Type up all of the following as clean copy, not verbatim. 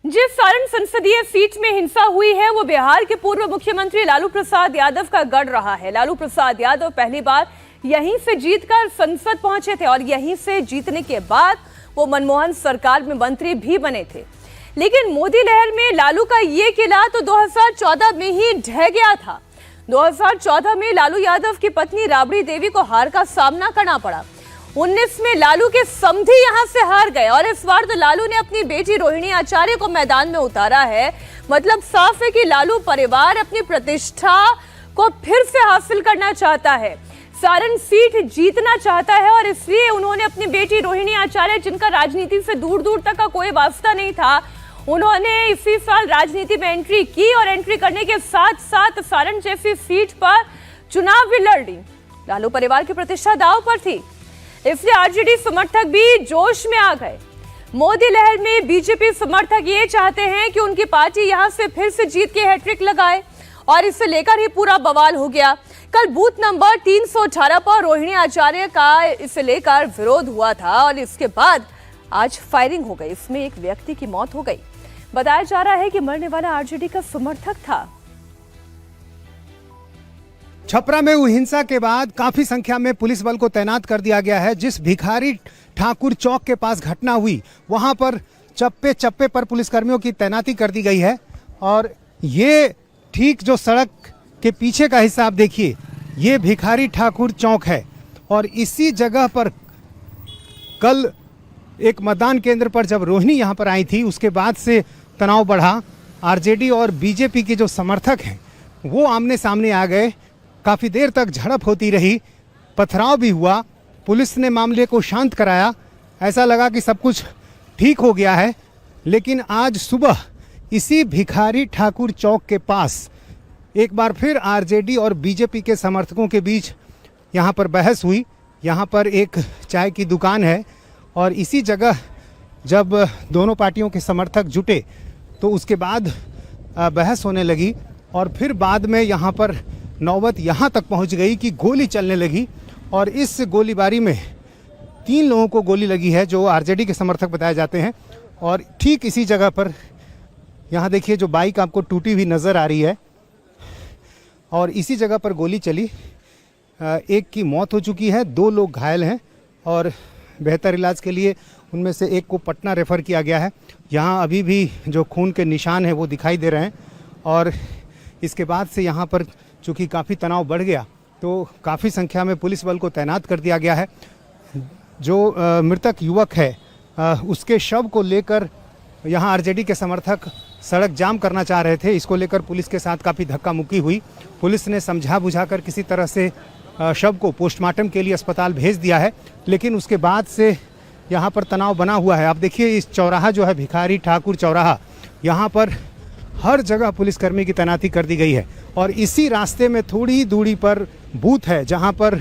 जिस सारण संसदीय सीट में हिंसा हुई है वो बिहार के पूर्व मुख्यमंत्री लालू प्रसाद यादव का गढ़ रहा है। लालू प्रसाद यादव पहली बार यहीं से जीतकर संसद पहुंचे थे और यहीं से जीतने के बाद वो मनमोहन सरकार में मंत्री भी बने थे। लेकिन मोदी लहर में लालू का ये किला तो 2014 में ही ढह गया था। 2014 में लालू यादव की पत्नी राबड़ी देवी को हार का सामना करना पड़ा। 19 में लालू के समधी यहां से हार गए और इस बार तो लालू ने अपनी बेटी रोहिणी आचार्य को मैदान में उतारा है। मतलब साफ है कि लालू परिवार अपनी प्रतिष्ठा को फिर से हासिल करना चाहता है, सारण सीट जीतना चाहता है और इसलिए उन्होंने अपनी बेटी रोहिणी आचार्य, जिनका राजनीति से दूर दूर तक का कोई वास्ता नहीं था, उन्होंने इसी साल राजनीति में एंट्री की और एंट्री करने के साथ साथ सारण जैसी सीट पर चुनाव भी लड़ ली। लालू परिवार की प्रतिष्ठा दांव पर थी, इसलिए आरजेडी समर्थक भी जोश में आ गए। मोदी लहर में बीजेपी समर्थक ये चाहते हैं कि उनकी पार्टी यहां से फिर से जीत के हैट्रिक लगाए और इसे लेकर ही पूरा बवाल हो गया। कल बूथ नंबर 318 पर रोहिणी आचार्य का इसे लेकर विरोध हुआ था और इसके बाद आज फायरिंग हो गई। इसमें एक व्यक्ति की मौत हो गई। बताया जा रहा है कि मरने वाला आरजेडी का समर्थक था। छपरा में हुई हिंसा के बाद काफी संख्या में पुलिस बल को तैनात कर दिया गया है। जिस भिखारी ठाकुर चौक के पास घटना हुई वहां पर चप्पे चप्पे पर पुलिसकर्मियों की तैनाती कर दी गई है और ये ठीक जो सड़क के पीछे का हिस्सा आप देखिए, ये भिखारी ठाकुर चौक है और इसी जगह पर कल एक मतदान केंद्र पर जब रोहिणी यहां पर आई थी उसके बाद से तनाव बढ़ा। आरजेडी और बीजेपी के जो समर्थक हैं वो आमने सामने आ गए। काफ़ी देर तक झड़प होती रही, पथराव भी हुआ। पुलिस ने मामले को शांत कराया, ऐसा लगा कि सब कुछ ठीक हो गया है। लेकिन आज सुबह इसी भिखारी ठाकुर चौक के पास एक बार फिर आरजेडी और बीजेपी के समर्थकों के बीच यहाँ पर बहस हुई। यहाँ पर एक चाय की दुकान है और इसी जगह जब दोनों पार्टियों के समर्थक जुटे तो उसके बाद बहस होने लगी और फिर बाद में यहाँ पर नौबत यहाँ तक पहुँच गई कि गोली चलने लगी और इस गोलीबारी में 3 लोगों को गोली लगी है जो आरजेडी के समर्थक बताए जाते हैं। और ठीक इसी जगह पर यहाँ देखिए जो बाइक आपको टूटी हुई नज़र आ रही है और इसी जगह पर गोली चली। एक की मौत हो चुकी है, 2 लोग घायल हैं और बेहतर इलाज के लिए उनमें से एक को पटना रेफ़र किया गया है। यहाँ अभी भी जो खून के निशान हैं वो दिखाई दे रहे हैं और इसके बाद से यहाँ पर चूँकि काफ़ी तनाव बढ़ गया तो काफ़ी संख्या में पुलिस बल को तैनात कर दिया गया है। जो मृतक युवक है उसके शव को लेकर यहाँ आरजेडी के समर्थक सड़क जाम करना चाह रहे थे। इसको लेकर पुलिस के साथ काफ़ी धक्का मुक्की हुई। पुलिस ने समझा बुझाकर किसी तरह से शव को पोस्टमार्टम के लिए अस्पताल भेज दिया है, लेकिन उसके बाद से यहाँ पर तनाव बना हुआ है। आप देखिए इस चौराहा जो है भिखारी ठाकुर चौराहा, यहाँ पर हर जगह पुलिसकर्मी की तैनाती कर दी गई है और इसी रास्ते में थोड़ी ही दूरी पर बूथ है जहाँ पर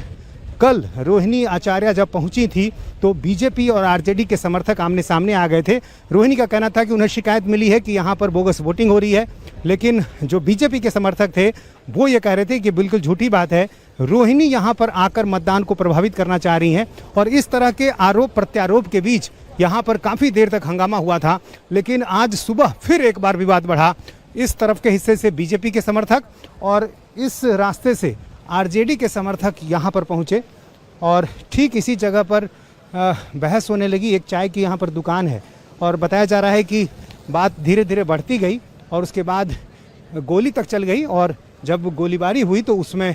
कल रोहिणी आचार्य जब पहुंची थी तो बीजेपी और आरजेडी के समर्थक आमने सामने आ गए थे। रोहिणी का कहना था कि उन्हें शिकायत मिली है कि यहाँ पर बोगस वोटिंग हो रही है, लेकिन जो बीजेपी के समर्थक थे वो ये कह रहे थे कि बिल्कुल झूठी बात है, रोहिणी यहाँ पर आकर मतदान को प्रभावित करना चाह रही हैं। और इस तरह के आरोप प्रत्यारोप के बीच यहाँ पर काफ़ी देर तक हंगामा हुआ था। लेकिन आज सुबह फिर एक बार विवाद बढ़ा। इस तरफ के हिस्से से बीजेपी के समर्थक और इस रास्ते से आरजेडी के समर्थक यहाँ पर पहुँचे और ठीक इसी जगह पर बहस होने लगी। एक चाय की यहाँ पर दुकान है और बताया जा रहा है कि बात धीरे धीरे बढ़ती गई और उसके बाद गोली तक चल गई और जब गोलीबारी हुई तो उसमें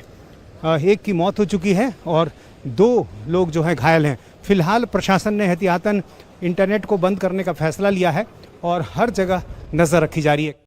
एक की मौत हो चुकी है और 2 लोग जो हैं घायल हैं। फिलहाल प्रशासन ने एहतियातन इंटरनेट को बंद करने का फैसला लिया है और हर जगह नज़र रखी जा रही है।